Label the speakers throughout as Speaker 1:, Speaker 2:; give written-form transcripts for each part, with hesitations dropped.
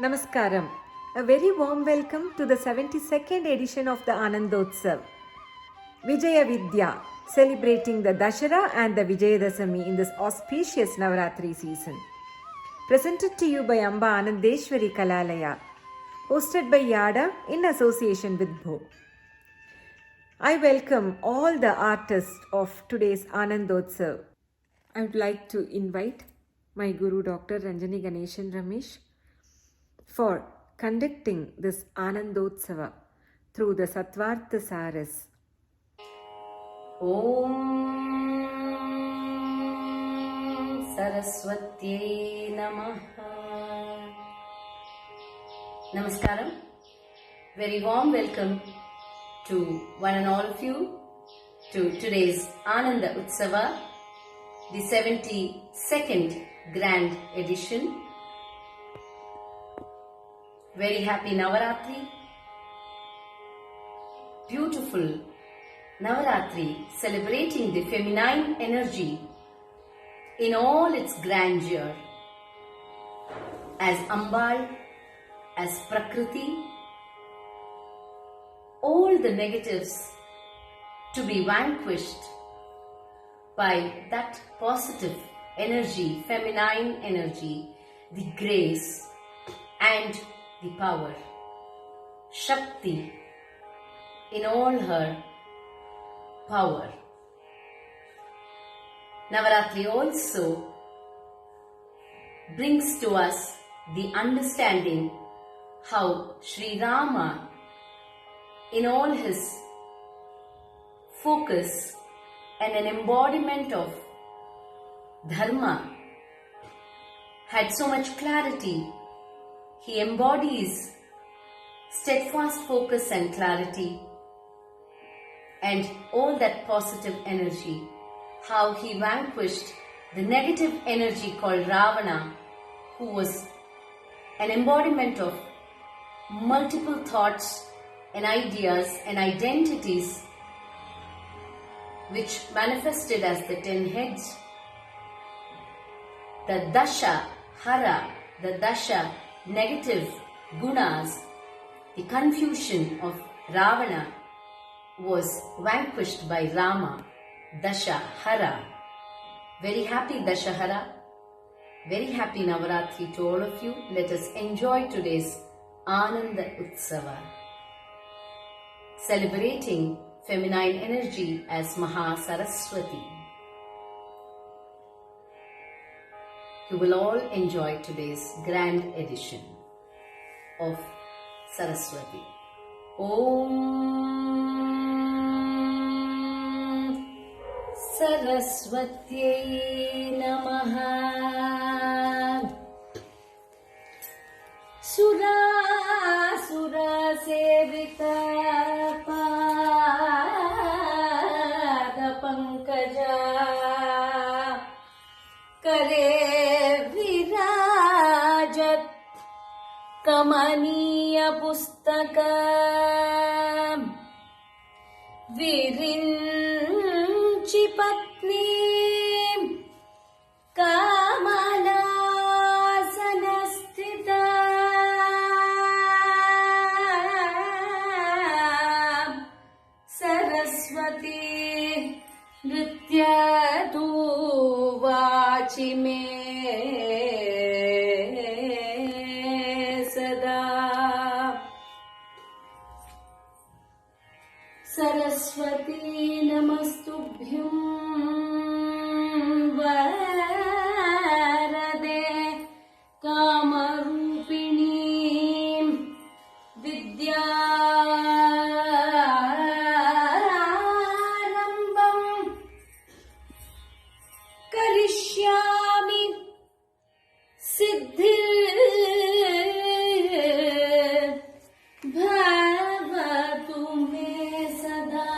Speaker 1: Namaskaram. A very warm welcome to the 72nd edition of the Anandotsav. Vijaya Vidya, celebrating the Dashara and the Vijayadasami in this auspicious Navaratri season. Presented to you by Amba Anandeshwari Kalalaya. Hosted by Yada in association with Bho. I welcome all the artists of today's Anandotsav. I would like to invite my Guru Dr. Ranjani Ganeshan Ramesh for conducting this Anandotsava through the Sattvartha Saras.
Speaker 2: Om Saraswatyai Namaha. Namaskaram. Very warm welcome to one and all of you to today's Ananda Utsava, the 72nd Grand Edition. Very happy Navaratri. Beautiful Navaratri, celebrating the feminine energy in all its grandeur. As Ambal, as Prakriti, all the negatives to be vanquished by that positive energy, feminine energy, the grace and the power, Shakti in all her power. Navaratri also brings to us the understanding how Sri Rama, in all his focus and an embodiment of Dharma, had so much clarity. He embodies steadfast focus and clarity and all that positive energy. How he vanquished the negative energy called Ravana, who was an embodiment of multiple thoughts and ideas and identities which manifested as the 10 heads. The Dasha Hara, the Dasha negative gunas, the confusion of Ravana was vanquished by Rama, Dashahara. Very happy Dashahara, very happy Navaratri to all of you. Let us enjoy today's Ananda Utsava, celebrating feminine energy as Maha Saraswati. You will all enjoy today's grand edition of Saraswati. Om Saraswatyai Namaha. Sura Sevita Pada Pankaja Kare Virajat Kamaniya Pustaka Virinchi Patni Kamalasana Saraswati Nritya Tu Vachi Me Sada. Saraswati Namastubhyam Varade Kamarupini Vidya Siddhi Bhavatu Me Sada.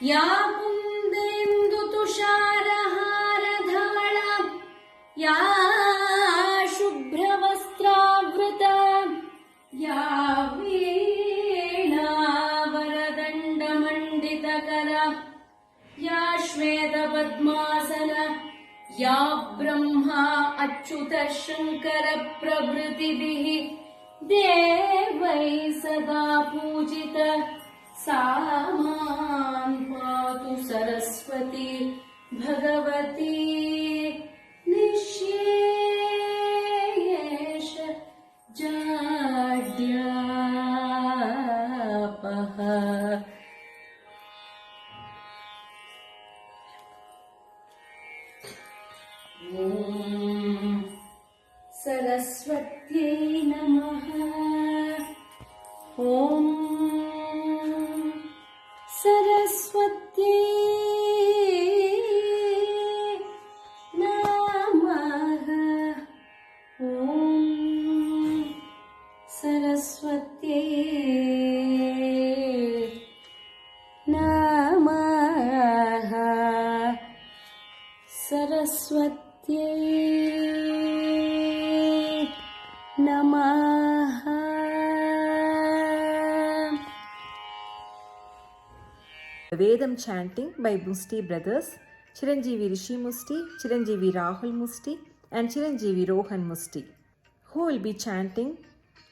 Speaker 2: Ya Kundendu Tusharahara Ya Shubhra Vastravrata Ya Veena Varadanda Mandita Kara Ya Shveta Padmasana या ब्रह्मा अच्युत शङ्कर प्रभृतिभिः देवैः सदा पूजिता सा मां पातु सरस्वती भगवती निःशेष जाड्यापः। ॐ सरस्वत्यै नमः। ॐ सरस्वत्यै नमः। ॐ सरस्वत्यै नमः। सरस्वत्यै नमः।
Speaker 1: The Vedam chanting by Musti brothers, Chiranjeevi Rishi Musti, Chiranjeevi Rahul Musti and Chiranjeevi Rohan Musti, who will be chanting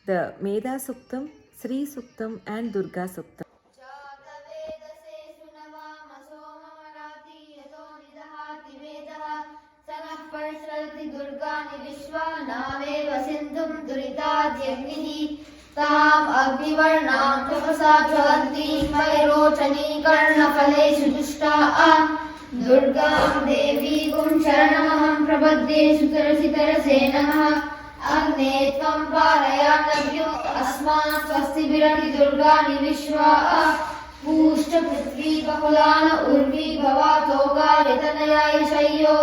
Speaker 1: the Meda Suktam, Sri Suktam and Durga Suktam.
Speaker 3: दुर्गानि विश्वानावेव सिन्धुं दुरिताद्यग्निः ताम् अग्निवर्णां तपसा ज्वलन्तीं वैरोचनीकर्णफलेषु दुष्टाः दुर्गां देवीं शरणमहं प्रपद्ये सुतरसितरसे नमः। अग्ने त्वं पारयान्नभ्यो अस्मान् स्वस्तिभिरति दुर्गानि विश्वाः पूष्ट पृथ्वी बहुलान उर्वी भवातोगायतनयाय शय्यो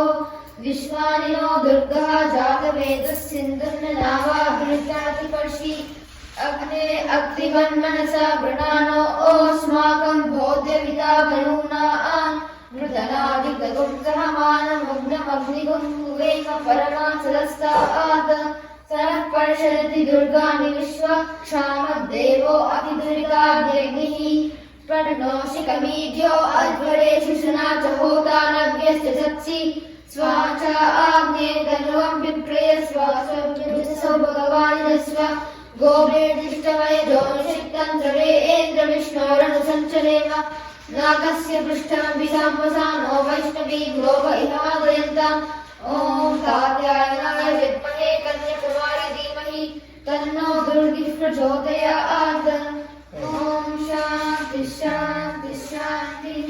Speaker 3: विश्वानि नो दुर्गः जातवेदः सिन्धुर्नावाभिरुचातिपर्षि अग्ने अग्निवन्मनसा वृणानो ओस्माकं भोज्यविदा गणूना मृदनादिगुग्रहमानमग्नमग्निगुङ्गुवेक परमाचलस्तात् सरः पर्षदति दुर्गानि विश्वा क्षामद्देवो अतिदुरिताद्यग्निः प्रणोषिकमीढ्यो अध्वरेषु शुना च होतानव्यश्च सत्सि स्वाचा आग्ने तनुवं विप्रेय स्वासौ भगवानिदस्व गोब्रेदिष्टमय जोनिषिक्तन्त्रवे ऐन्द्र विष्णोरनुसञ्चरेम नाकस्य पृष्ठमपि साम्बसानो वैष्णवी ग्लोभ इहादयन्ताम् ॐ कात्यायनाय विद्महे कन्याकुमारी धीमहि तन्नो दुर्गिः प्रचोदयात्। ॐ शान्ति शान्ति शान्तिः।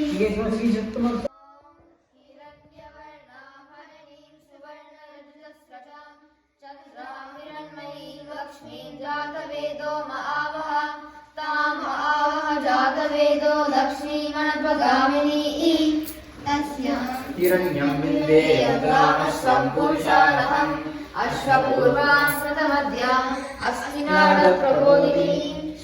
Speaker 3: लक्ष्मीं जातवेदो महावः ताम् आवह जातवेदो लक्ष्मीमनपगामिनी तस्यां
Speaker 4: हिरण्यं विन्देयग्रामश्वं पुरुषानहम् अश्वपूर्वान् स्मृतमद्याम् अस्तिनादप्रबोधिनी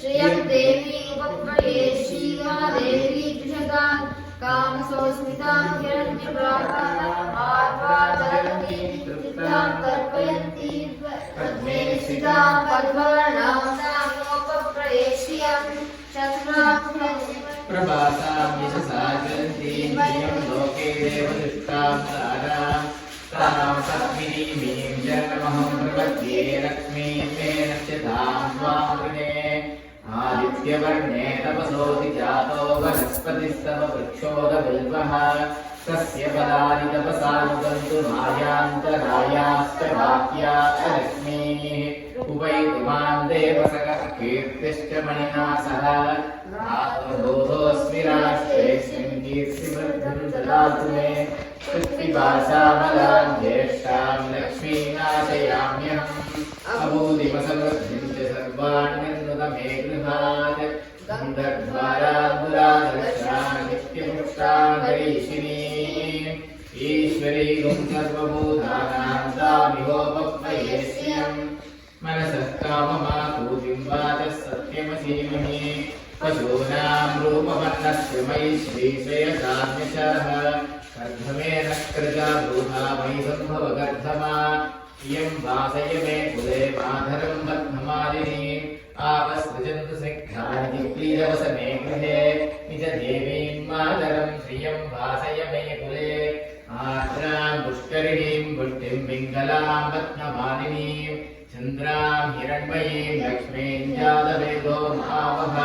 Speaker 4: श्रियं देवी उपप्रये श्रीमादेवी द्विषतान् कामसोऽस्मितां हिरण्यप्राकारार्वादरतीं तृप्तां तर्पयन्तीं पद्मे स्थितां पद्मवर्णां तामुपप्रये श्रियं चतुराक्षं
Speaker 5: प्रभासां यशसा जयन्तीं धियं लोके देवदुष्टां तारां तां पद्मिनीं जन्महं प्रपद्ये लक्ष्मीं मे नश्यतां स्वां वृणे आदित्यवर्णे तपसोऽधि जातो वनस्पतिस्तव वृक्षोदबिल्वः तस्य पदानि तपसा नुदन्तु मायान्तरायाश्च वाक्या लक्ष्मीः उपैतुमां देवसखः कीर्तिश्च मणिना सह आत्मबोधोऽस्मि राष्ट्रेऽस्मिन् कीर्तिवृद्धिं ददातु मे कृत्तिभाषामलां ज्येष्ठां लक्ष्मीनाशयाम्यहम् अभूतिमसमृद्धिं च सर्वाण्यन्नुत मे गृहात् गन्धर्वाराधुरादर्शां नित्यपुष्टां हरीशिनीम् ईश्वरीं सर्वभूतानां तामिहोपक्वये श्रियम् मनसः काममातूतिं वाचः सत्यमसीमहि पशूनां रूपमन्नस्य मयि श्रीश्रेयसान्यशः कर्धमेन कृता भूता मयि सम्भव कर्धमा इयं वासय मे कुले माधरं बध्नमालिनी आपसृजन्तु स्निग्धानि प्रियवसने गृहे निजदेवीं मातरं श्रियं वासय मे कुले आर्द्रां पुष्कर यत्करिणीं पुष्टिं पिङ्गलां पद्ममालिनीं चन्द्रां हिरण्मयीं लक्ष्मीं जातवेदो महावः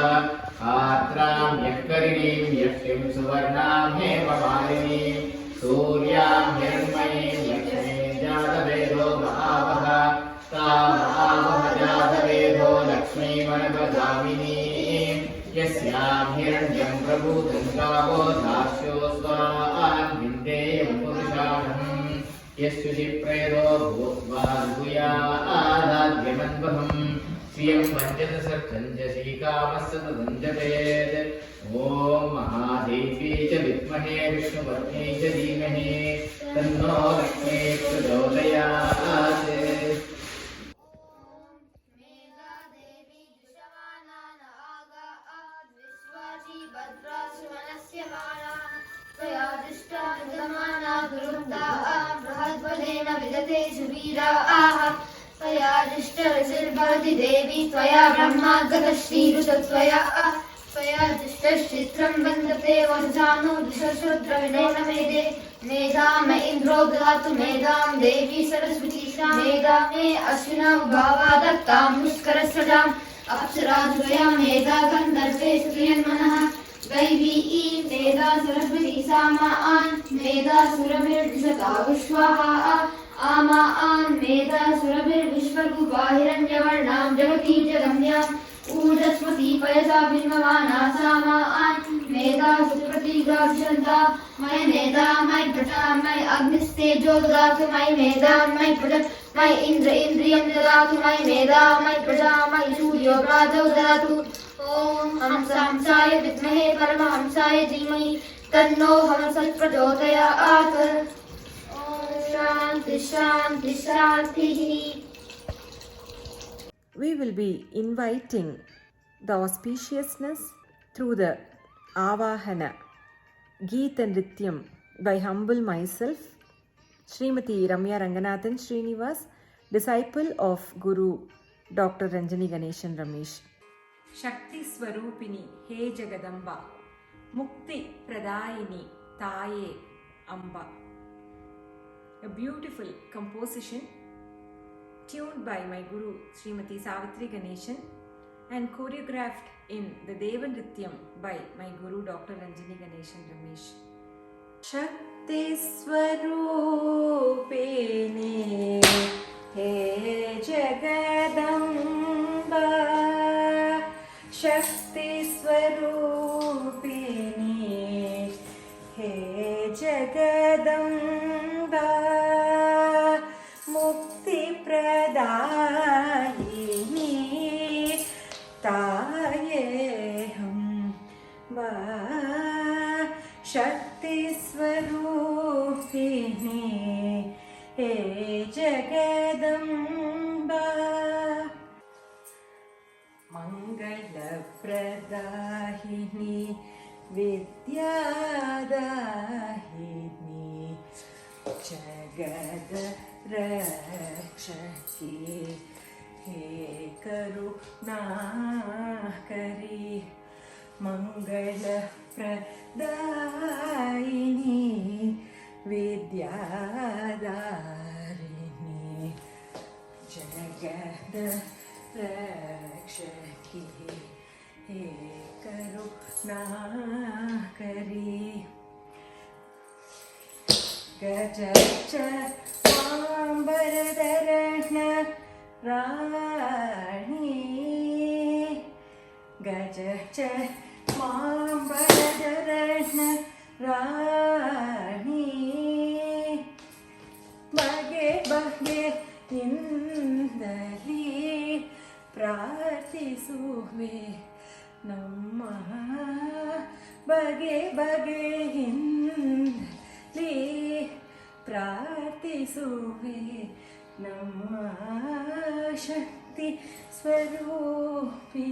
Speaker 5: आर्द्रां यत्करिणीं यष्टिं सुवर्णां हेममालिनीं सूर्यां हिरण्मयीं लक्ष्मीं जातवेदो महावः तां महावः जातवेदो लक्ष्मीमनपगामिनीं यस्यां हिरण्यं प्रभूतं गावो दास्यो स्वान् विन्देयं पुरुषाणम् यस्युचिप्रेदो भूत्वा भूयादाद्यमन्वहम् श्रियं वञ्चत सर्चञ्जसीकामस्य तदञ्जपेत् ॐ महादेवी च विद्महे विष्णुपत्नी च धीमहि तन्नो लक्ष्मी प्रचोदयात्
Speaker 3: मेघादेवी जुषमानान आगात् विश्वाची भद्रासु मनस्य माना त्वया दृष्टा विद्यमाना गुरुन्दा बृहद्बलेन विदतेषु वीराः त्वया दृष्टऋषिर्भवति देवी त्वया ब्रह्मागतश्रीरुतत्वया त्वया दृष्टश्चित्रं वन्दते वंशानो दृशशूद्रविनोनमेदे मेधाम इन्द्रो ददातु मेधां देवी सरस्वती मेधा मे अश्विना भावा दत्तां पुष्करस्रजाम् अप्सराद्वया मेधा गन्धर्वे स्त्रियन्मनः दैवी मेधा सरस्वती सामा मेधा सुरभिर्दिशता विश्वाहा आमा मेधा सुरभिर्विश्वरूपा हिरण्यवर्णां जगती जगम्याम् ऊर्जस्वती पयसा बिन्वमाना सामा मेधा सुप्रतिग्राभिषन्ता मय मेधा मय प्रजा मय अग्निस्तेजो ददातु मय मेधा मय प्रजा मय इन्द्र इन्द्रियं ददातु मय मेधा मय प्रजा मय सूर्यो प्रातौ ददातु ॐ हंसाय विद्महे परमहंसाय धीमहि तन्नो हंसः प्रचोदयात् ॐ शान्ति शान्ति शान्तिः.
Speaker 1: We will be inviting the auspiciousness through the Avahana Geeta Nrityam by humble myself, Srimati Ramya Ranganathan Srinivas, disciple of Guru Dr. Ranjani Ganeshan Ramesh. Shakti Swarupini He Jagadamba Mukti Pradayini Taye Amba. A beautiful composition tuned by my Guru Srimati Savitri Ganeshan and choreographed in the Deva Nrityam by my Guru Dr. Ranjani Ganeshan Ramesh. Shakti Swarupini He Jagadamba Shakti Swarupini He Jagadamba Mukti Pradayini Tayeham Ba Shakti Swarupini He Jagadamba Mangala Pradayini Vidyadahini Jagad Rakshaki He Karunakari Mangala Pradayini Vidyadarini Jagad Rakshaki He Karunakari Gajacha Mambaradharana Rani Gajacha Mambaradharana Rani Bage Bage Indali Pratisuve Namah Bage Bage Indali Pratisuve Namah Shakti Swarupini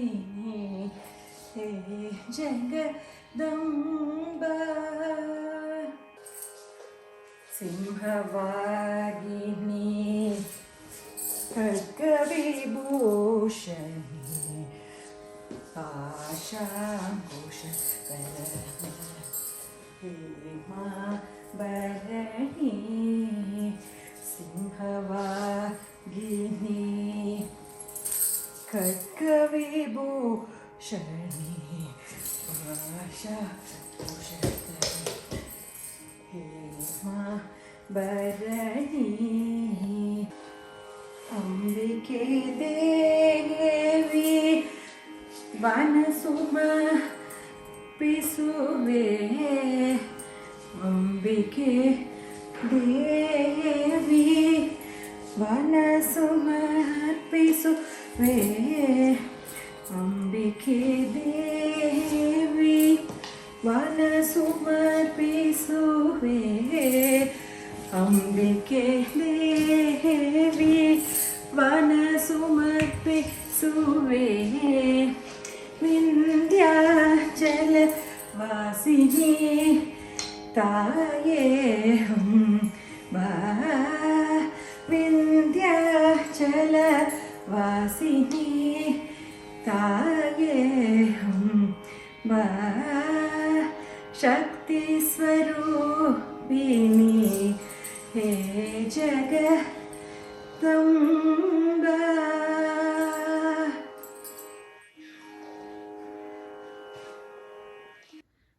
Speaker 1: He Jagadamba Simhavagini Bhargavibhushani Ashankushakara Hema Bharani ಭರಣಿ ಅಂಬಿಕೆ ದೇವಿ ವನಸುಮ ಪಿಸುವೆ ಅಂಬಿಕೆ ದೇವಿ ವನಸುಮರ್ಪಿಸುವೆ ಅಂಬಿಕೆ ದೇವಿ ವನಸುಮರ್ಪಿಸುವೆ ಅಂಬಿಕೆ ದೇವಿ ವನಸುಮರ್ಪಿಸುವೆ ವಿಂಧ್ಯಾಚಲ ವಾಸಿನಿ ತಾಯೇ ಬಾ ವಿಂಧ್ಯಾಚಲ ವಾಸಿನಿ ತಾಯೇ ಬಾ ಶಕ್ತಿ ಸ್ವರೂಪಿಣಿ ಹೇ Jagadamba.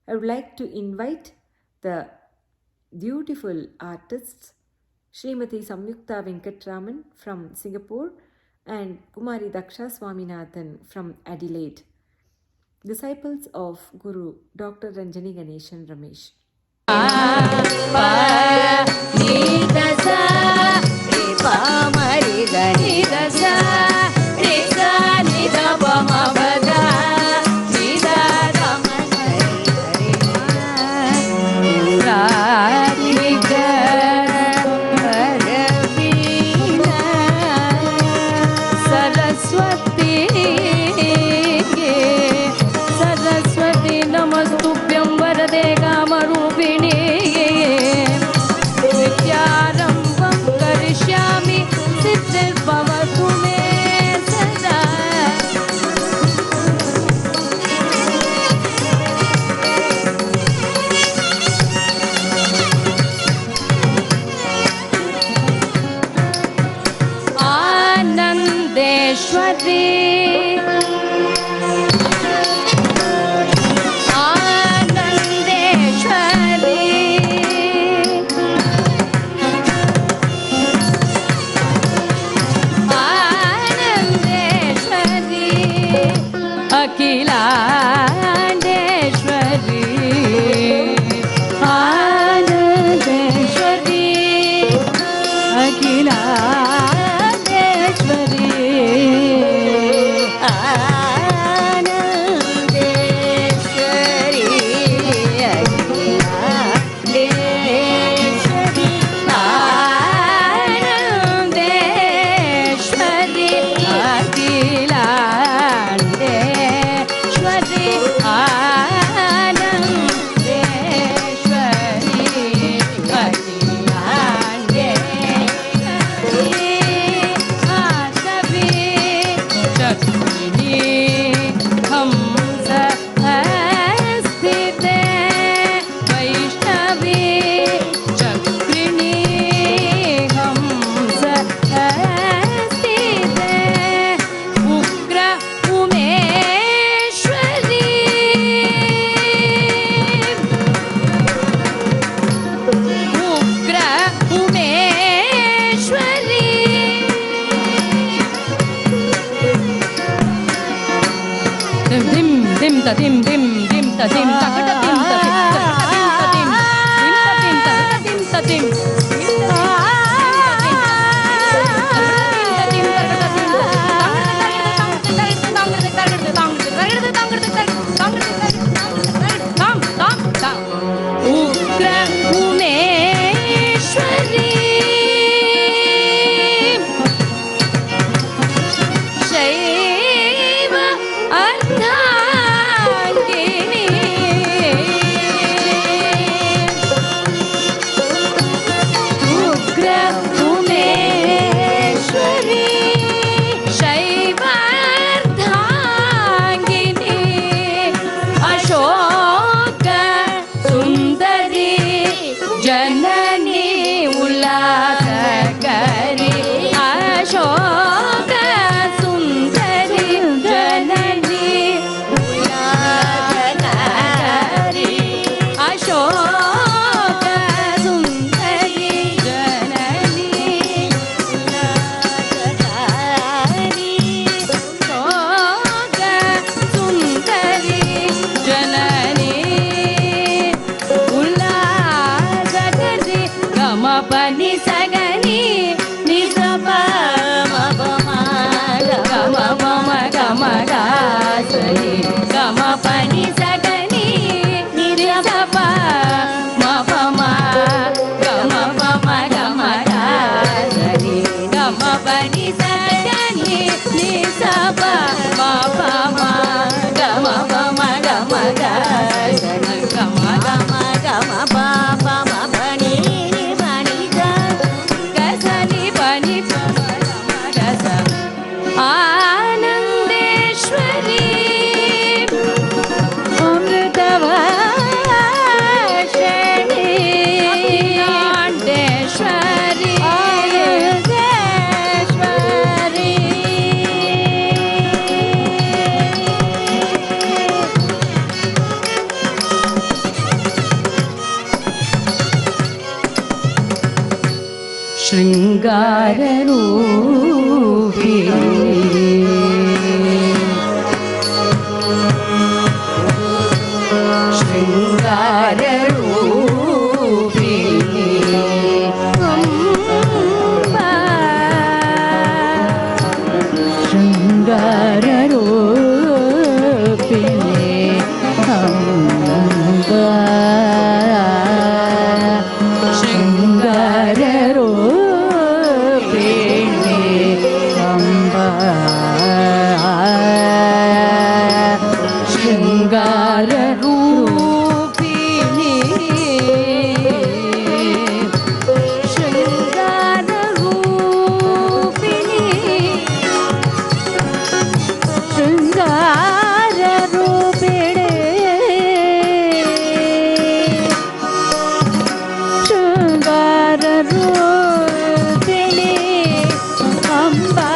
Speaker 1: I would like to invite the beautiful artists Srimati Samyukta Venkatraman from Singapore and Kumari Daksha Swaminathan from Adelaide, disciples of Guru Dr. Ranjani Ganeshan Ramesh.
Speaker 6: Saraswati नमस्तुभ्यं वरदे कामरूपिणी विद्यारम्भं करिष्यामि सिद्धिर्भवतु मे सदा. आनन्देश्वरी Akhilandeshwari आनंदेश्वरी Akhilandeshwari आनंदेश्वरी Akhilandeshwari आनंदेश्वरी Akhilandeshwari dim ta dim dim dim ta dim ta ka ta dim ta dim ta dim ta dim ta dim उग्र उमेश्वरी शैव अर्धांगिनी pani sagani ni sa pa ma pa ma ga ma pa ma ga ma ga sa ni ga ma pani sagani ni sa pa ma pa ma ga ma pa ma ga ma ga sa ni ga ma pani sagani ni sa pa ma pa ma ga ma pa ma ga ma ga sa ni ga ma ga ma pa pa ma pani ni pani ga ga sa ni pani pa ma ga sa आनंदेश्वरी अमृतवर्षिणी Akhilandeshwari Amriteshwari शृंगाररूपिणी Amba शृंगाररूपिणी Amba शृंगाररूपिणी Amba शृंगाररूपिणी शृंगाररूपिणी Amba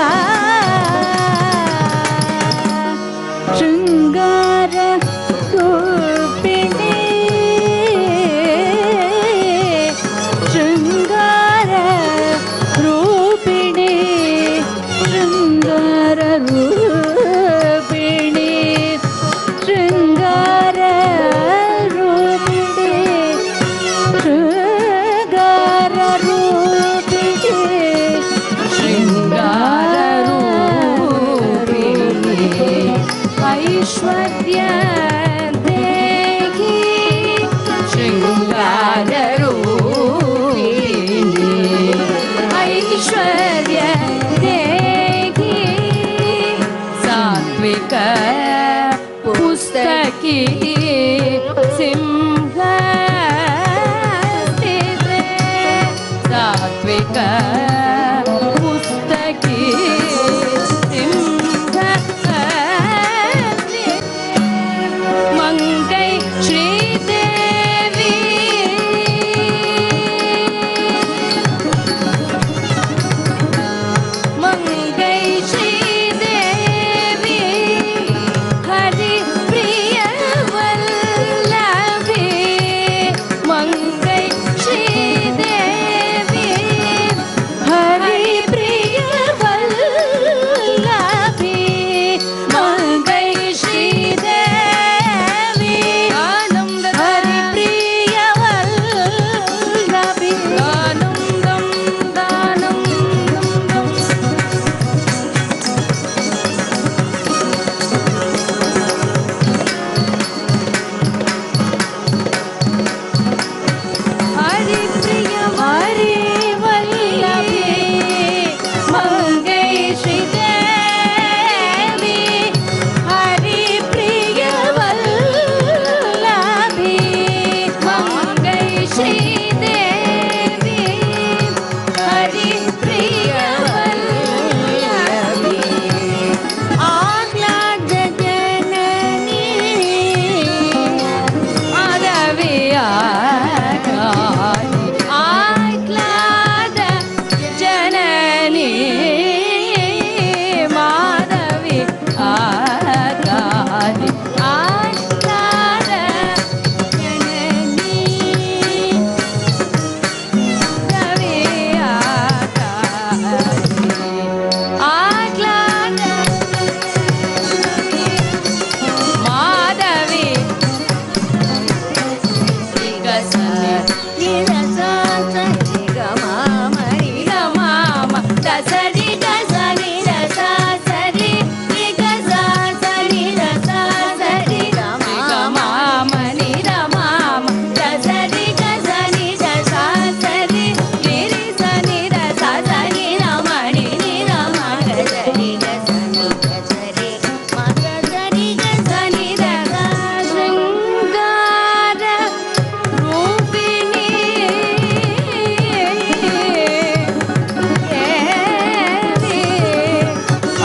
Speaker 6: शृंगाररूपिणी शृंगाररूपिणी शृंगाररूपिणी शृंगाररूपिणी शृंगाररूपिणी ऐश्वर्य देहि शृंगाररूपिणी ऐश्वर्य देहि सात्विक पुस्तकी सिंहस्थिते सात्विक पुस्तकी सिंहस्थिते मंगै श्रीदेवी मंगै श्रीदेवी हरिप्रिय वल्लभी मंगै श्रीदेवी हरि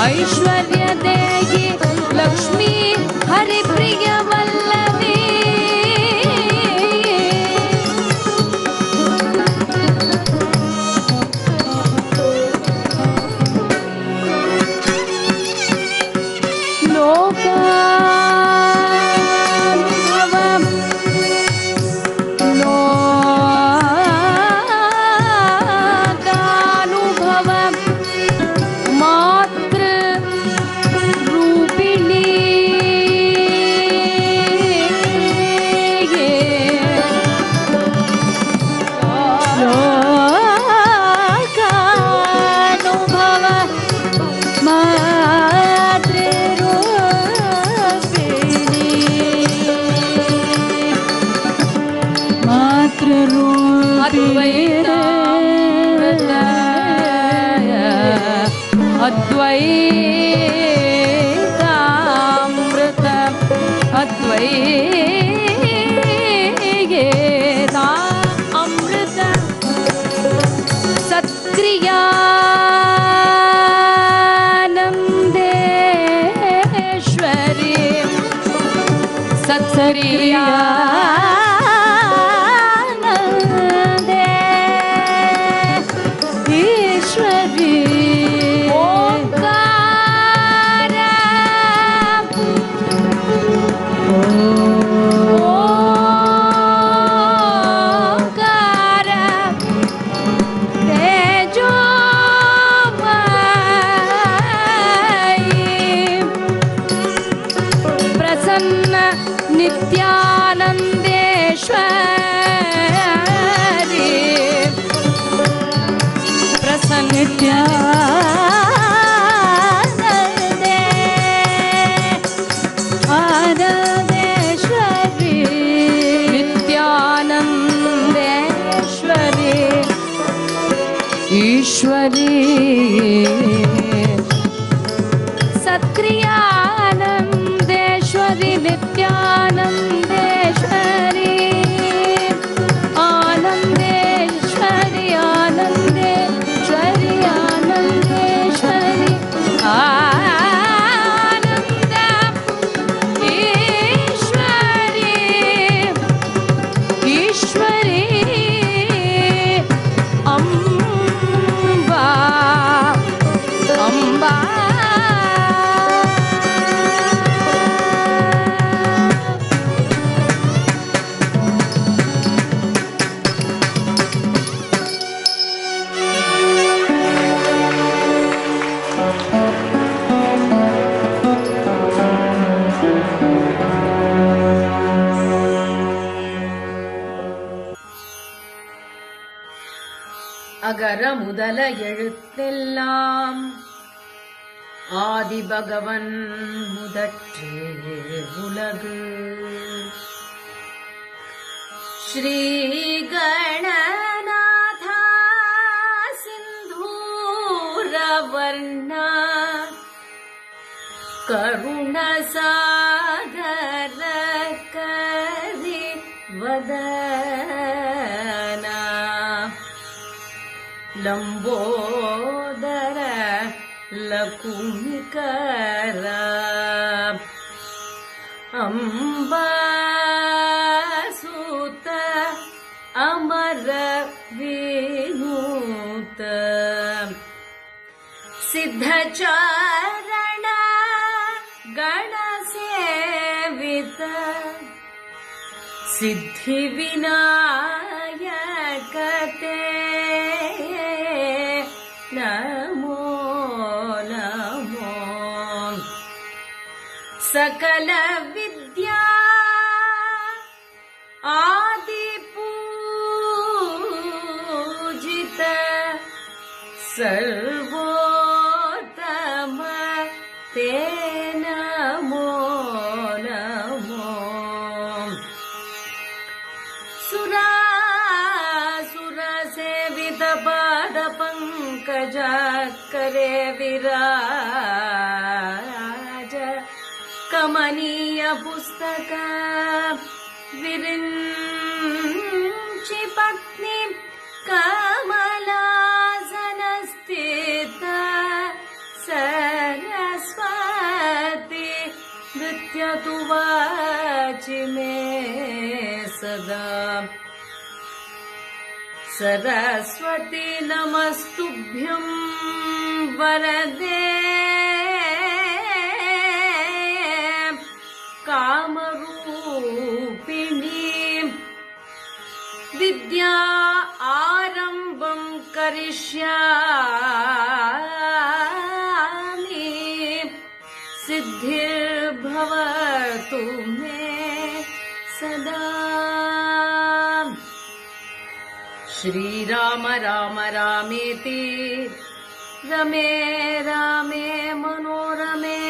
Speaker 6: ऐश्वर्य देहि लक्ष्मी हरिप्रिय वल्लभी अद्वैतामृत अद्वैता अमृत सत्क्रियानन्देश्वरी सत्सरिया नित्यानन्देश्वरी प्रसन्नित्यानन्दे आनन्देश्वरी नित्यानन्देश्वरी ईश्वरी सत्क्रियानन्देश्वरी नित्यानन्देश्वरी आनन्देश्वरी आनन्देश्वरी आनन्देश्वरी आनन्द ईश्वरी ईश्वरी अम्बा अम्बा
Speaker 2: அகர முதல எழுத்தெல்லாம் ஆதிபகவன் முதற்றே உலகு ஸ்ரீ கணநாதா சிந்தூரவர்ணா கருணசாகர கரி வதனா लंबोदर लकुमिकर अम्बासुत अमर विनूत सिद्धचारण गणसेवित सिद्धि विनायकते नमो नमो सकल विद्या आदि पूजित सर्वोत्तम ते नमो नमो सुरासुर सेवित पाद पंकजा करे विराज कमनीय पुस्तक विरिंचि पत्नी कमलासन स्थित सर
Speaker 6: सदा सरस्वती नमस्तुभ्यं वरदे कामरूपिणी विद्या आरम्भं करिष्यामि सिद्धिर्भवतु मे सदा। श्रीराम राम रामेति रमे रामे मनोरमे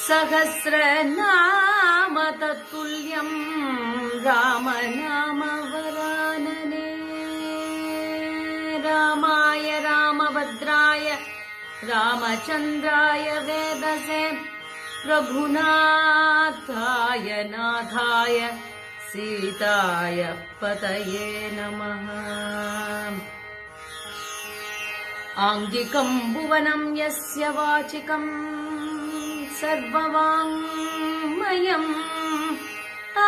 Speaker 6: सहस्रनाम तत्तुल्यं राम नाम वरानने। रामाय रामभद्राय रामचन्द्राय वेदसे रघुनाथाय नाथाय सीताय पतये नमः। आङ्गिकं भुवनं यस्य वाचिकं सर्ववाङ्मयम्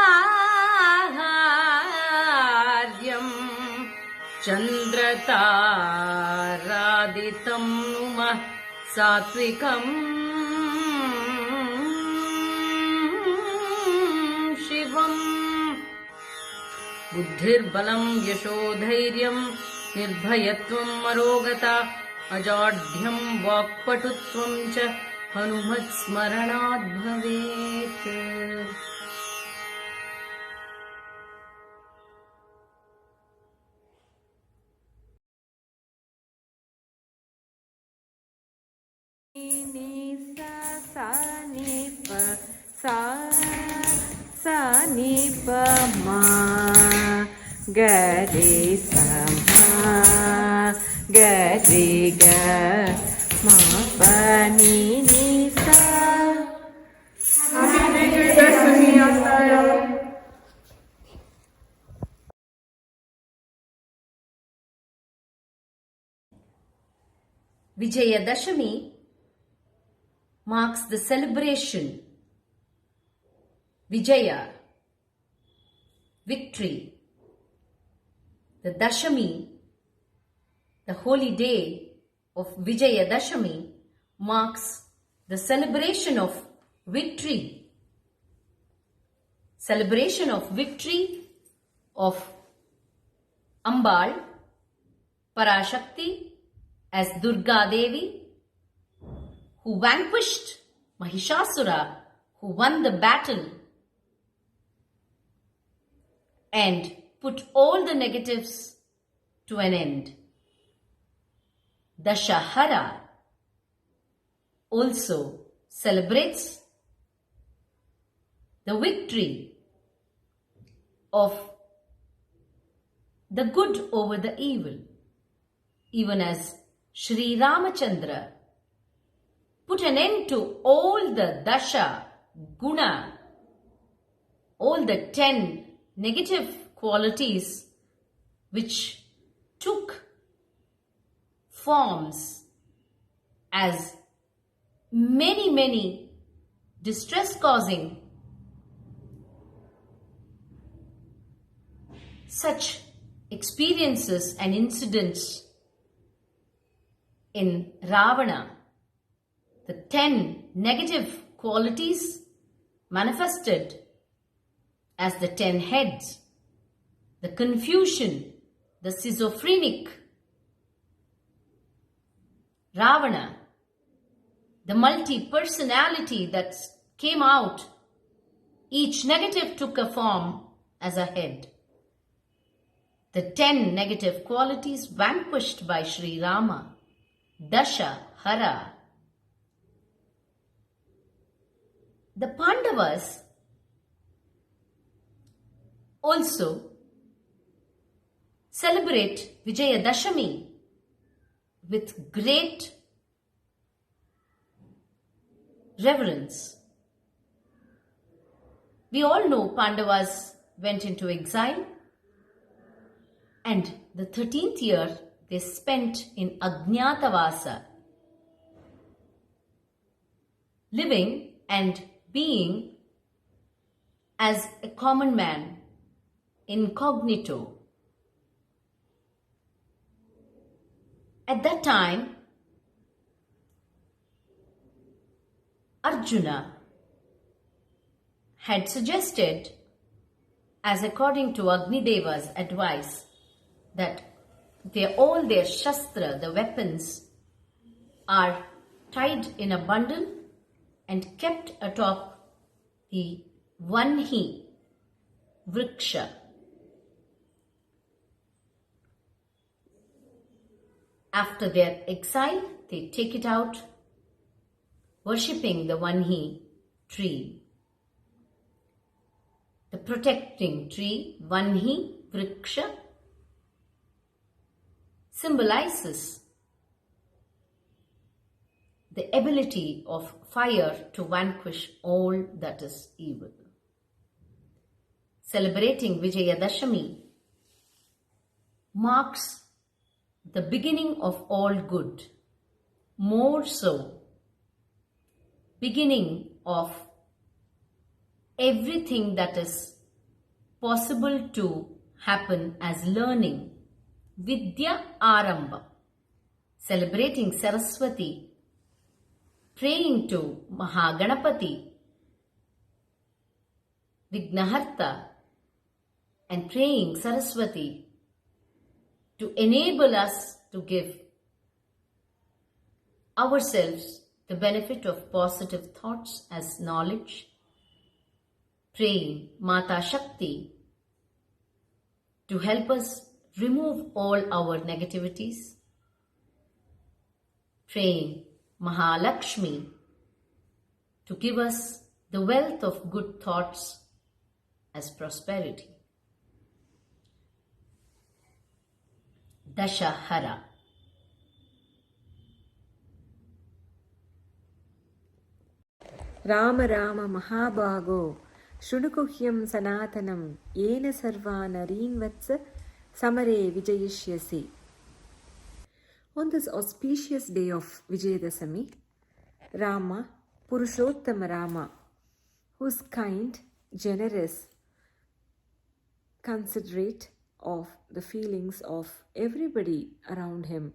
Speaker 6: आहार्यं चन्द्रतारादितं नुमः सात्विकम् शिवम्। बुद्धिर्बलं यशोधैर्यं निर्भयत्वम् अरोगता अजाड्यं वाक्पटुत्वं च हनुमत्स्मरणात् भवेत्।
Speaker 1: सा नि प मा ग रे सा मा ग रे ग मा प नि नि सा।
Speaker 2: Vijayadashami marks the celebration, Vijaya, victory. The Dashami, the holy day of Vijayadashami, marks the celebration of victory. Celebration of victory of Ambal, Parashakti as Durga Devi, who vanquished Mahishasura, who won the battle and put all the negatives to an end. Dashahara also celebrates the victory of the good over the evil, even as Sri Ramachandra put an end to all the Dasha Guna, all the 10 negative qualities which took forms as many distress causing such experiences and incidents in Ravana. The 10 negative qualities manifested as the 10 heads, the confusion, the schizophrenic Ravana, the multi-personality that came out. Each negative took a form as a head. The 10 negative qualities vanquished by Sri Rama, Dashahara. The Pandavas also celebrate Vijayadashami with great reverence. We all know Pandavas went into exile, and the 13th year they spent in Ajñātavasa, living and being as a common man, incognito. At that time, Arjuna had suggested, as according to Agnideva's advice, that all their shastra, the weapons, are tied in a bundle and kept atop the Vanhi Vriksha. After their exile, they take it out, worshipping the Vanhi tree. The protecting tree, Vanhi Vriksha, symbolizes the ability of fire to vanquish all that is evil. Celebrating Vijayadashami marks the beginning of all good, more so, beginning of everything that is possible to happen as learning. Vidya Aramba, celebrating Saraswati, praying to Mahaganapati, Vignaharta, and praying Saraswati to enable us to give ourselves the benefit of positive thoughts as knowledge, praying Mata Shakti to help us remove all our negativities, praying Mahalakshmi to give us the wealth of good thoughts as prosperity. Dashahara.
Speaker 1: Rama Rama Mahabhago Shrunukuhyam Sanatanam Yena Sarva Nareen Vatsa Samare Vijayishyasi. On this auspicious day of Vijayadasami, Rama, Purushottama Rama, who is kind, generous, considerate of the feelings of everybody around him,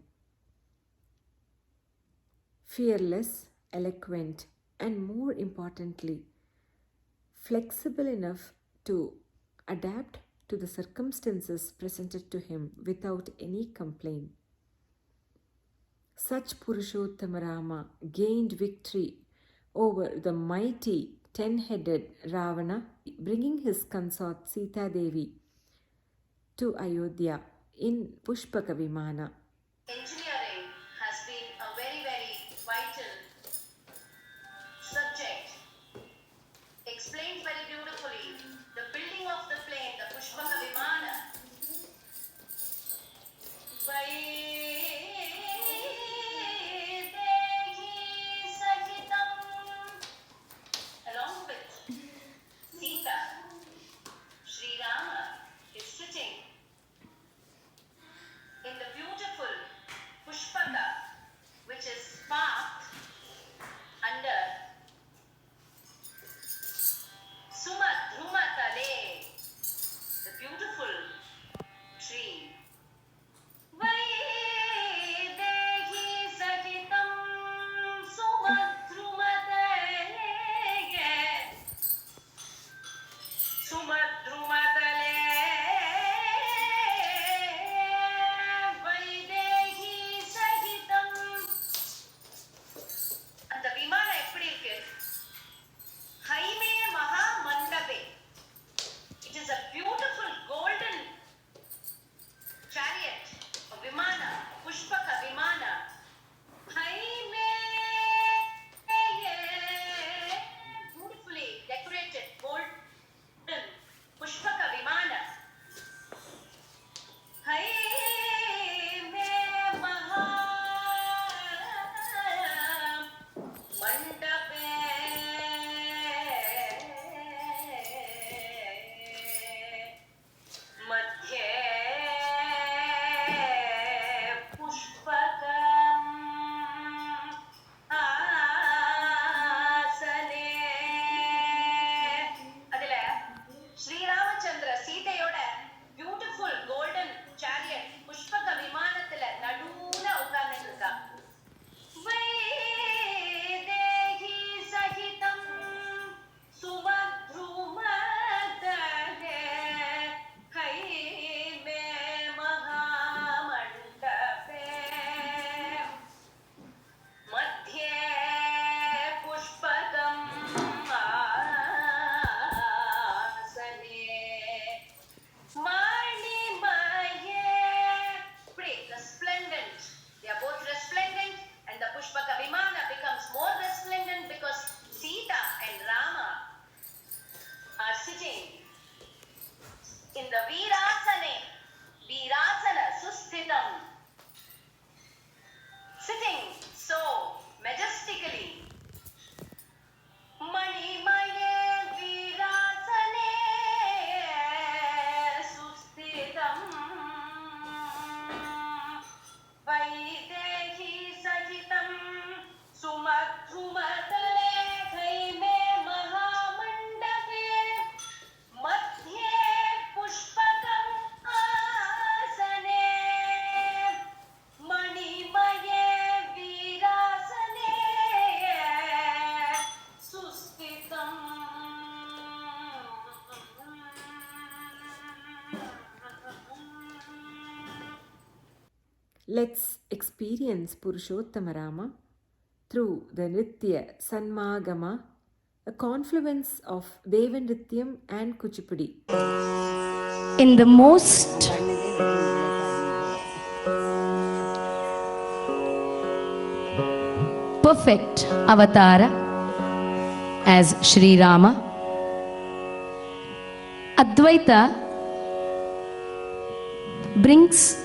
Speaker 1: fearless, eloquent, and more importantly, flexible enough to adapt to the circumstances presented to him without any complaint. Such Purushottama Rama gained victory over the mighty 10-headed Ravana, bringing his consort Sita Devi to Ayodhya in Pushpaka Vimana.
Speaker 2: Engineering has been a very, very vital subject. Explains very beautifully the building of the plane, the Pushpaka Vimana. Along with Sita, Sri Rama is sitting in the beautiful
Speaker 1: Let's experience Purushottama Rama through the Nritya Sanmagama, a confluence of Devanrityam and Kuchipudi.
Speaker 6: In the most perfect avatara as Sri Rama, Advaita brings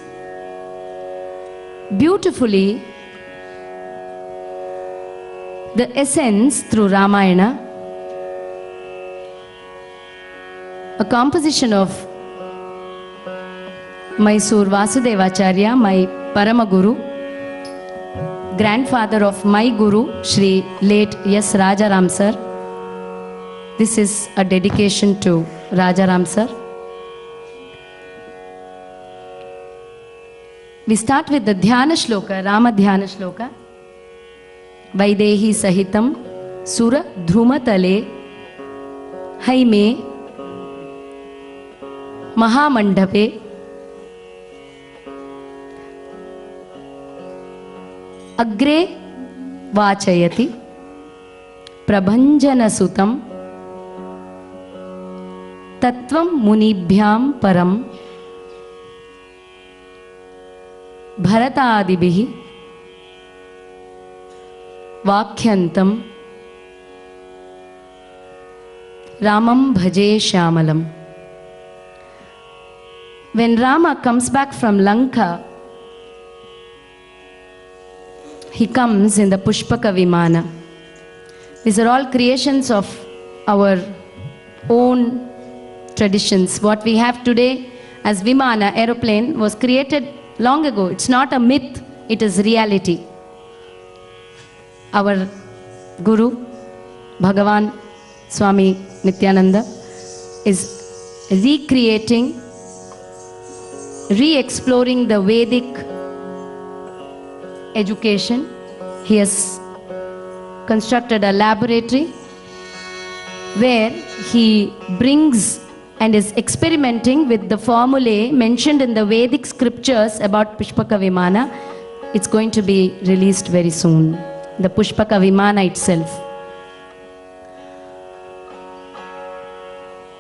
Speaker 6: beautifully the essence through Ramayana, a composition of Mysore Vasudevacharya, my Paramaguru, grandfather of my Guru, Shri late S. Rajaram sir. This is a dedication to Rajaram sir. We start with the Dhyana Shloka, Rama Dhyana Shloka. Vaidehi Sahitam Sura Dhrumatale Haime Mahamandape Agre Vachayati Prabhanjana Sutam Tattvam Munibhyam Param Bharatadibihi Vakhyantam Ramam Bhaje Shyamalam. When Rama comes back from Lanka, he comes in the Pushpaka Vimana. These are all creations of our own traditions. What we have today as Vimana, aeroplane, was created long ago. It's not a myth, it is reality. Our Guru, Bhagavan Swami Nityananda, is recreating, re-exploring the Vedic education. He has constructed a laboratory where he brings and is experimenting with the formulae mentioned in the Vedic scriptures about Pushpaka Vimana. It's going to be released very soon. The Pushpaka Vimana itself.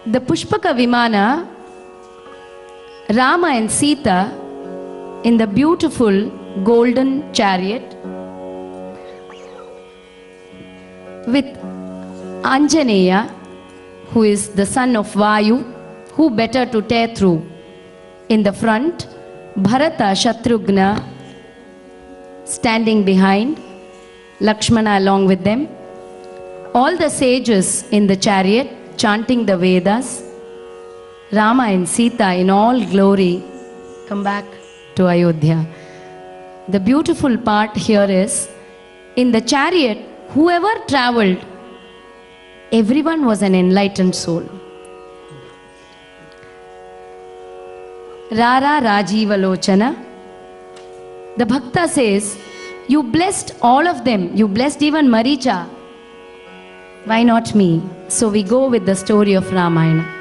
Speaker 6: The Pushpaka Vimana, Rama and Sita in the beautiful golden chariot with Anjaneya, who is the son of Vayu, who better to tear through. In the front, Bharata Shatrughna standing behind, Lakshmana along with them. All the sages in the chariot chanting the Vedas. Rama and Sita in all glory come back to Ayodhya. The beautiful part here is, in the chariot, whoever traveled, everyone was an enlightened soul. Rara Rajiva Lochana. The Bhakta says, you blessed all of them. You blessed even Maricha. Why not me? So we go with the story of Ramayana.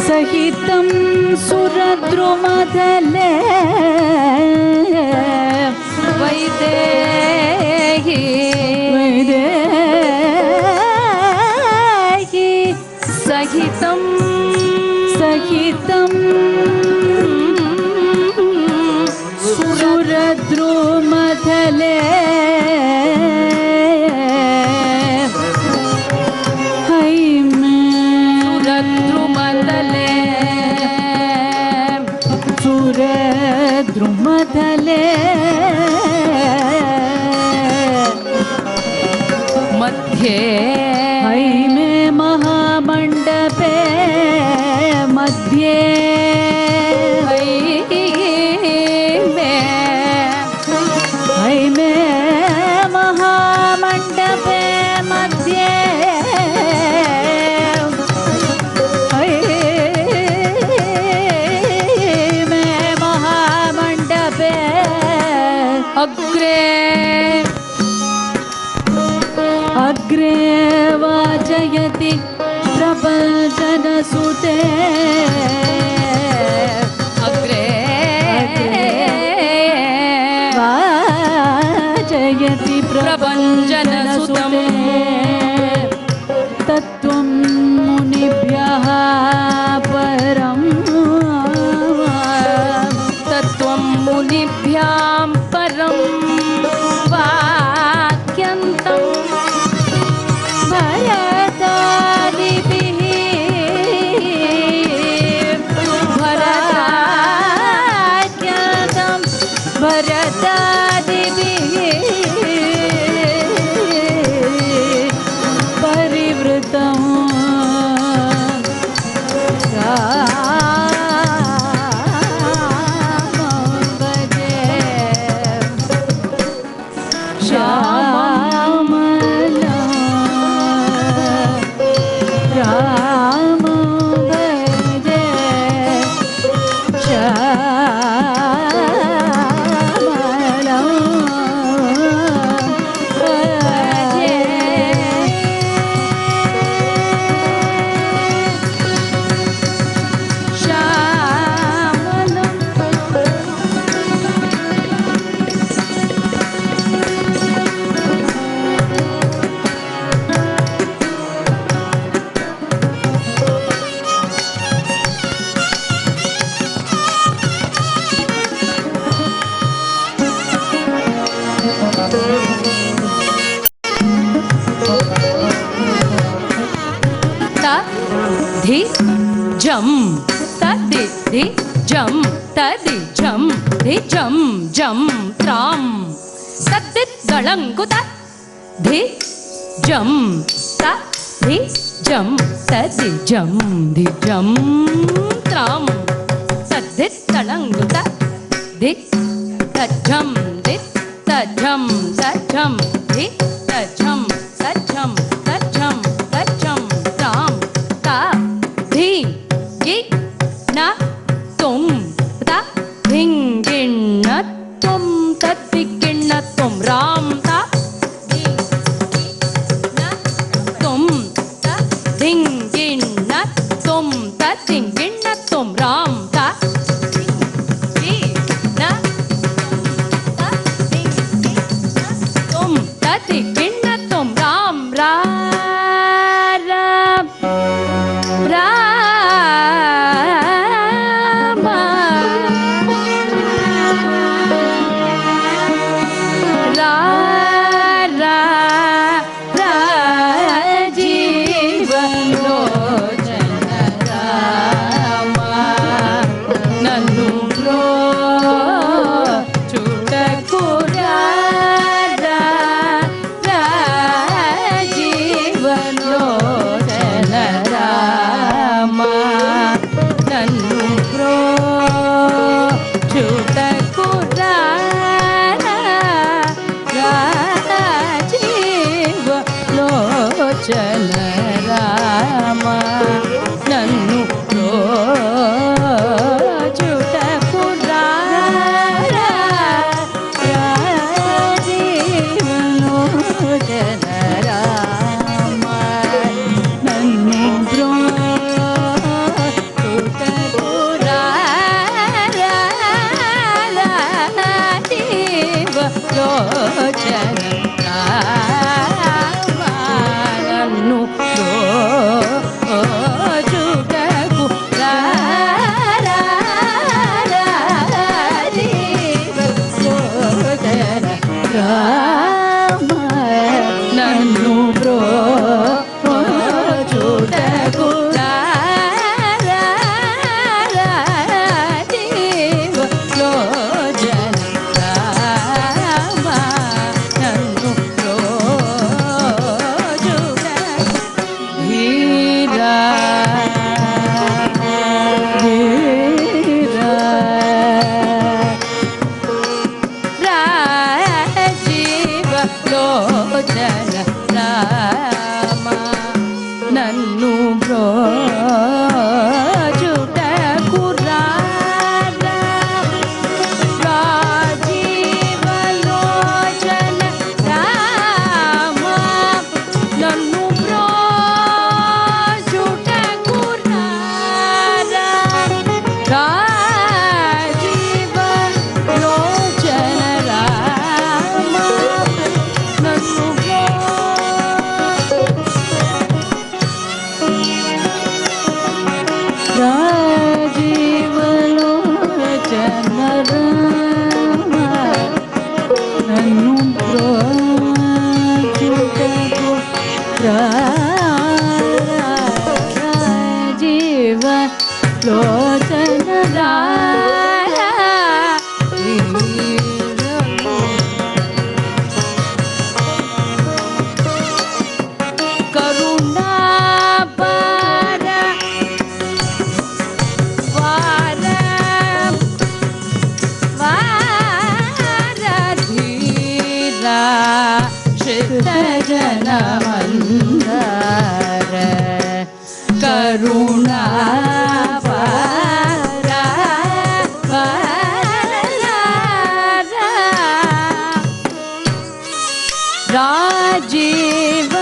Speaker 6: Sahitam Suradrumadale Vaidehi Sahitam Suradrumadale Drumadale Madhye Haime Mahamandape Madhye Haime Mahamandape Madhye अग्रे वाजयति प्रपञ्चनसुते अग्रे वाजयति प्रपञ्चनसुते तत्त्वं मुनिभ्यः परं तत्त्वं मुनिभ्यां परं वाक्यन्तं भरतादिभिः भरताख्यातं भरतादिभिः परिवृतं धी जम तदि धी जम तदि जम धी जम जम त्राम तद्दित गलंकुत धी जम तदि जम तदि जम धी जम त्राम तद्दित गलंकुत धी तजम धी तजम तजम धी तजम तजम तजम तजम त्राम धी गी न तुम ता धिंगिण तुम तदिगिण तुम राम ता धी न तुम ता धिंगिण तुम तदिगिण तुम राम ता धी न तुम तदिगिण तुम राम राम राम చల రామ నన్ను రోజుటకు రాజీవలోచన రామ నన్ను రోజుటకు రాజీవలోచన రామ నన్ను जीव लोचन करुणा पर वार धीरा श्रित जन मंदर करुणा राजीव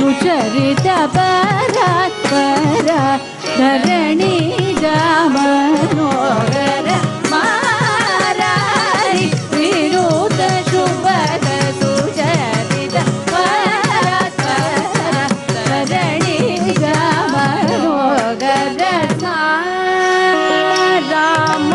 Speaker 6: सुचरिता परात् परा धरणी मनोहर मारारि विनूत शुभद सुचरित परात् परा धरणी मनोहर राम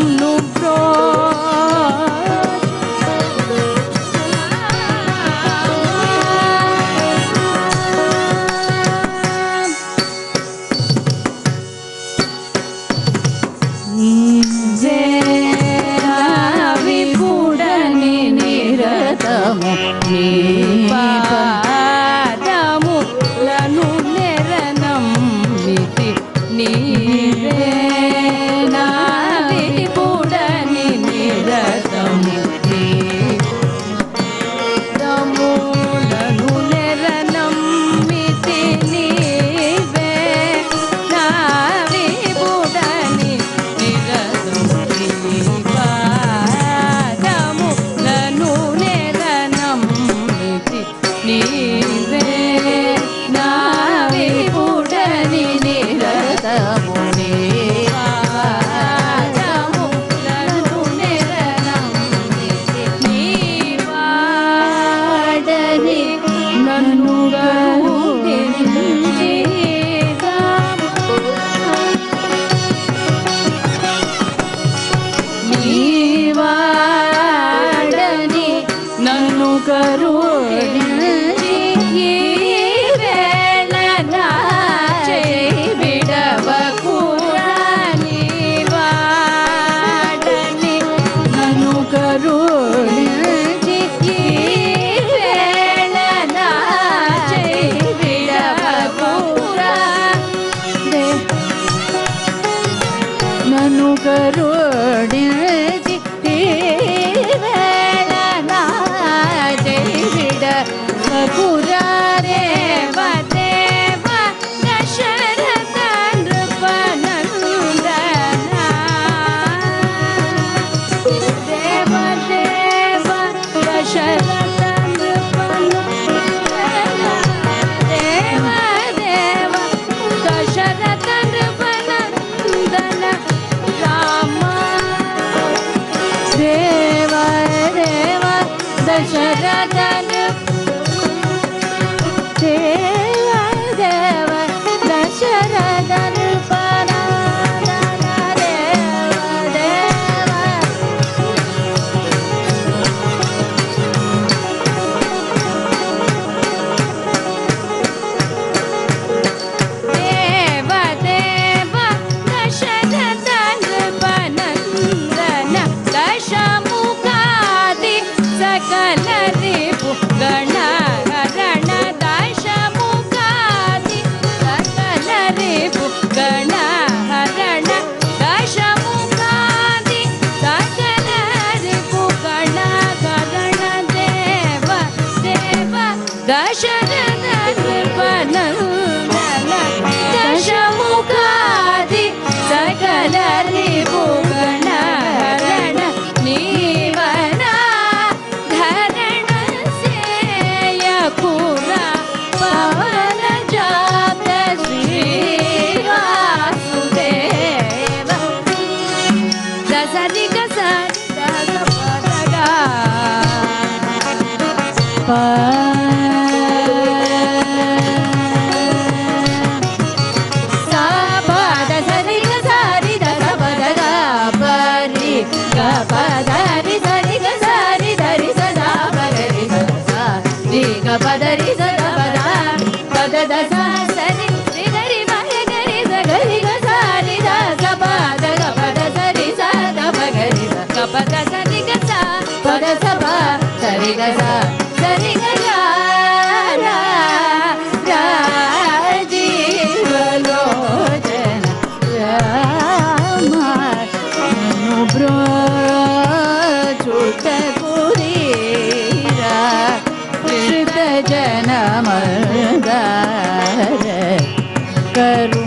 Speaker 6: నన్ను విపుడని నిరతము నీ పాదములను నెరనమ్మితి నీవే నా విపుడని నిరతము నీ పాదములను నెరనమ్మితి నీవే నా విపుడని నిరతము నీ పాదములను నెరనమ్మితి నీవే నా విపుడని నిరతము నీ పాదములను నెరనమ్మితి నీ వాడని నన్ను నీవాడని నన్ను కరుణించి ఈ వేళ నా చేయి విడవకురా నీవాడని నన్ను కరుణించి ఈ వేళ నా చేయి విడవకురా నన్ను కరుణించి ఈ వేళ నా చేయి విడవకురా దేవ దేవ దశరథ నృపనందన దేవ దేవ దశరథ నృపనందన దేవ దేవ దశరథ నృపనందన రామ దేవ దేవ దశరథ దేవ దేవ దశరథ నృపనందన దేవ దేవ దేవ దేవ దశరథ నృపనందన దశముఖాది సకల రిపు గణహరణ దశముఖాది సకల రిపు గణహరణ దశముఖాది సకల రిపు గణహరణ దేవ దేవ దశరథ నృపనందన దశముఖాది సకల రిపు గణహరణ నీవన ధరణ సేయకురా పవన జాత శ్రీ వాసుదేవ దశరిక సరిగా పద సరిగ సారి దశ పదగా పరి గపదరి సరిగ సారి ధరి సదా పదరి సదా రిగ పదరి సదా పద పద దశ సరి రిగరి మగరి సగరి గ సారి దశ పద గపద సరి సదా పగరి గపద సరి గ సా పద సప సరి గ సా సరి గ రాజీవలోచన రామ బ్రోచుట పురీరా కృత జనమదార కరు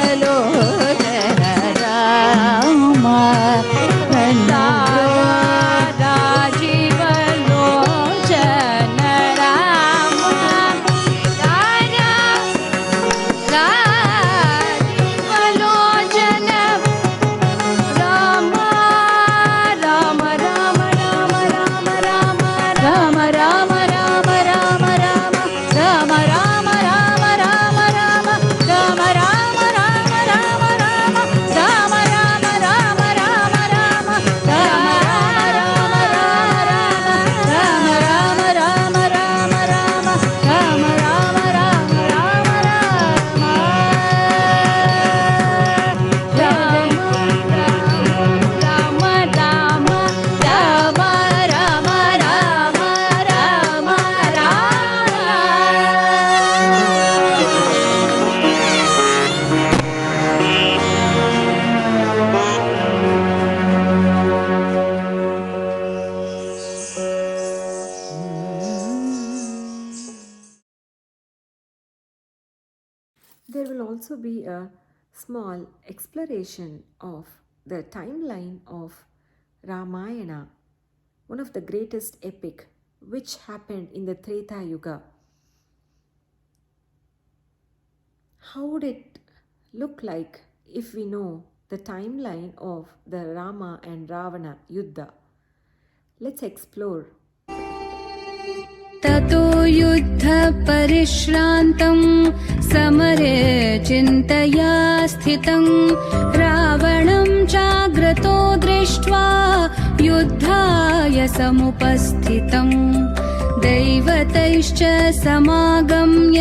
Speaker 6: రాజీవలోచన Rama రాజీవలోచన Rama రాజీవలోచన Rama Rama Rama
Speaker 1: There will also be a small exploration of the timeline of Ramayana, one of the greatest epic which happened in the Treta Yuga. How would it look like if we know the timeline of the Rama and Ravana Yuddha? Let's explore.
Speaker 6: ततो युद्धपरिश्रान्तं समरे चिन्तया स्थितं रावणं चाग्रतो दृष्ट्वा युद्धाय समुपस्थितम् दैवतैश्च समागम्य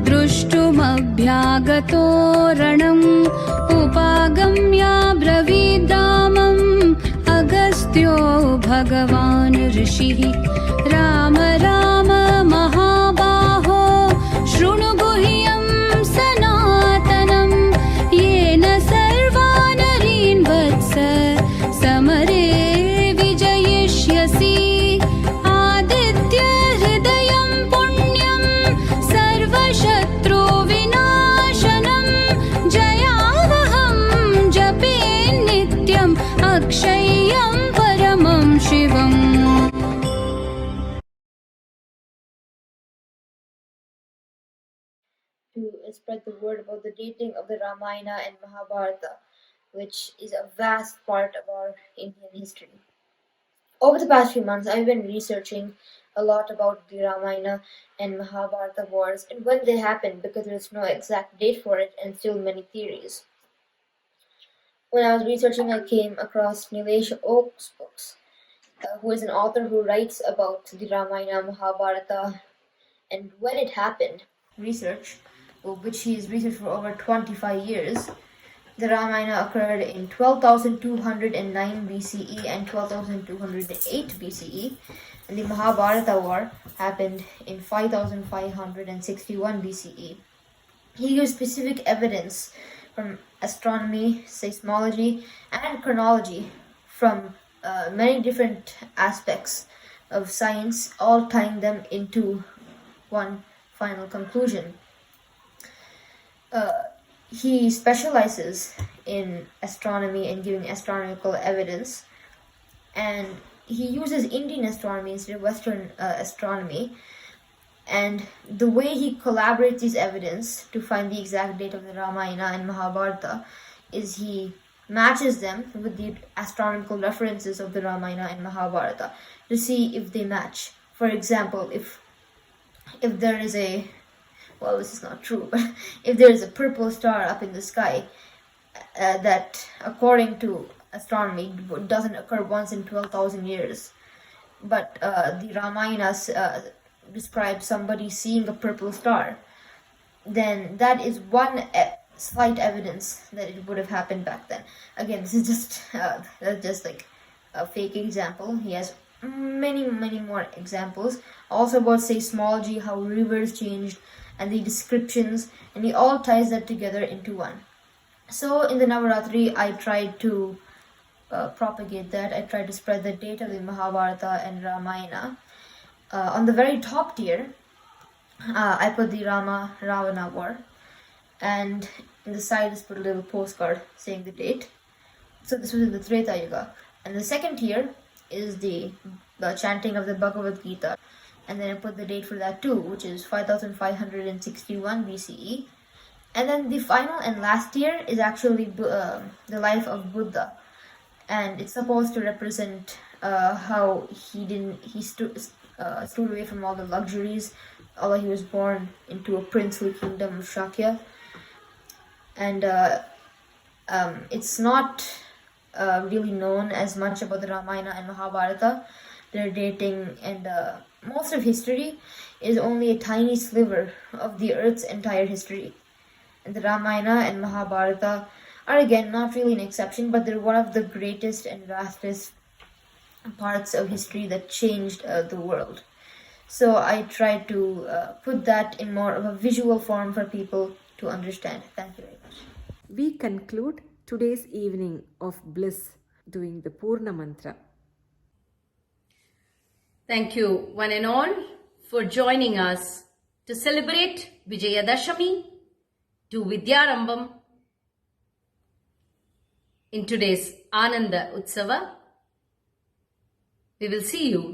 Speaker 6: द्रष्टुमभ्यागतो रणम् उपागम्याब्रवीद्रामम् अगस्त्यो भगवान् ऋषिः राम राम महाबाहो शृणु गुह्यं सनातनं येन सर्वानरीन् वत्स समरे विजयिष्यसि आदित्य हृदयं पुण्यं सर्वशत्रुविनाशनं जयावहं जपे नित्यम् अक्षय्यं परमं शिवम्.
Speaker 4: To spread the word about the dating of the Ramayana and Mahabharata, which is a vast part of our Indian history. Over the past few months, I've been researching a lot about the Ramayana and Mahabharata wars and when they happened because there's no exact date for it and still many theories. When I was researching, I came across Nilesh Oak's books, who is an author who writes about the Ramayana, Mahabharata, and when it happened. Research, which he has researched for over 25 years. The Ramayana occurred in 12,209 BCE and 12,208 BCE, and the Mahabharata war happened in 5,561 BCE. He used specific evidence from astronomy, seismology, and chronology from many different aspects of science, all tying them into one final conclusion. He specializes in astronomy and giving astronomical evidence, and he uses Indian astronomy instead of Western astronomy. And the way he collaborates these evidence to find the exact date of the Ramayana and Mahabharata is he matches them with the astronomical references of the Ramayana and Mahabharata to see if they match. For example, if there is a, well, this is not true, but if there is a purple star up in the sky that, according to astronomy, doesn't occur once in 12,000 years, but the Ramayana describes somebody seeing a purple star, then that is one slight evidence that it would have happened back then. Again, this is just like a fake example. He has many more examples also about seismology, how rivers changed, and the descriptions, and he all ties that together into one. So in the Navaratri, I tried to propagate that. I tried to spread the date of the Mahabharata and Ramayana. On the very top tier, I put the Rama-Ravana war, and in the side I put a little postcard saying the date. So this was in the Treta Yuga. And the second tier is the chanting of the Bhagavad Gita, and then I put the date for that too, which is 5,561 BCE. And then the final and last tier is actually the life of Buddha, and it's supposed to represent how he stood away from all the luxuries, although he was born into a princely kingdom of Shakya. And it's not really known as much about the Ramayana and Mahabharata. Their dating and most of history is only a tiny sliver of the Earth's entire history. And the Ramayana and Mahabharata are again not really an exception, but they're one of the greatest and vastest parts of history that changed the world. So I tried to put that in more of a visual form for people to understand. Thank you very much.
Speaker 1: We conclude today's evening of bliss doing the Purna Mantra.
Speaker 2: Thank you, one and all, for joining us to celebrate Vijayadashami, to Vidyarambam in today's Ananda Utsava. We will see you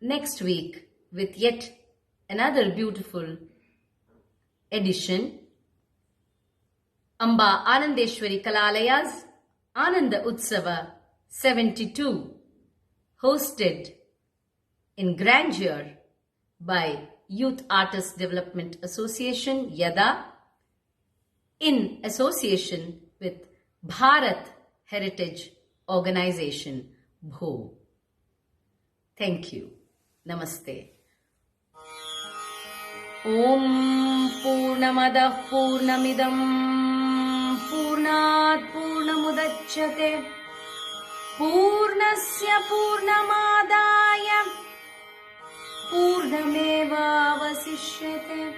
Speaker 2: next week with yet another beautiful edition. Amba Anandeshwari Kalalaya's Ananda Utsava 72, hosted in grandeur by Youth Artist Development Association, YADA, in association with Bharat Heritage Organization, BHO. Thank you. Namaste. Om Purnamadah Purnamidam Purnat Purnamudachyate Purnasya Purnamadaya Purnameva Vasishyate.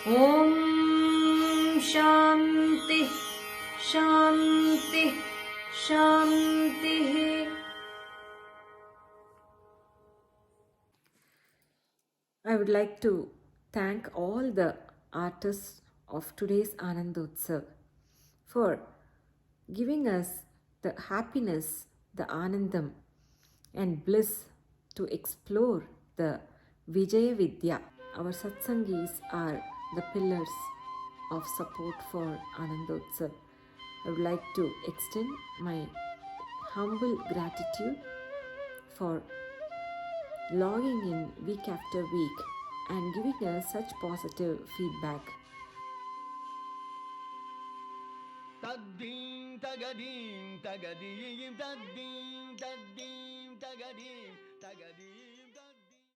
Speaker 2: Om Shanti Shanti Shanti.
Speaker 1: I would like to thank all the artists of today's Anandotsav for giving us the happiness, the Anandam and bliss to explore the Vijaya Vidya. Our satsangis are the pillars of support for Anandotsav. I would like to extend my humble gratitude for logging in week after week and giving us such positive feedback.
Speaker 7: Taddim tagadim tagadim taddim taddim tagadim tagadim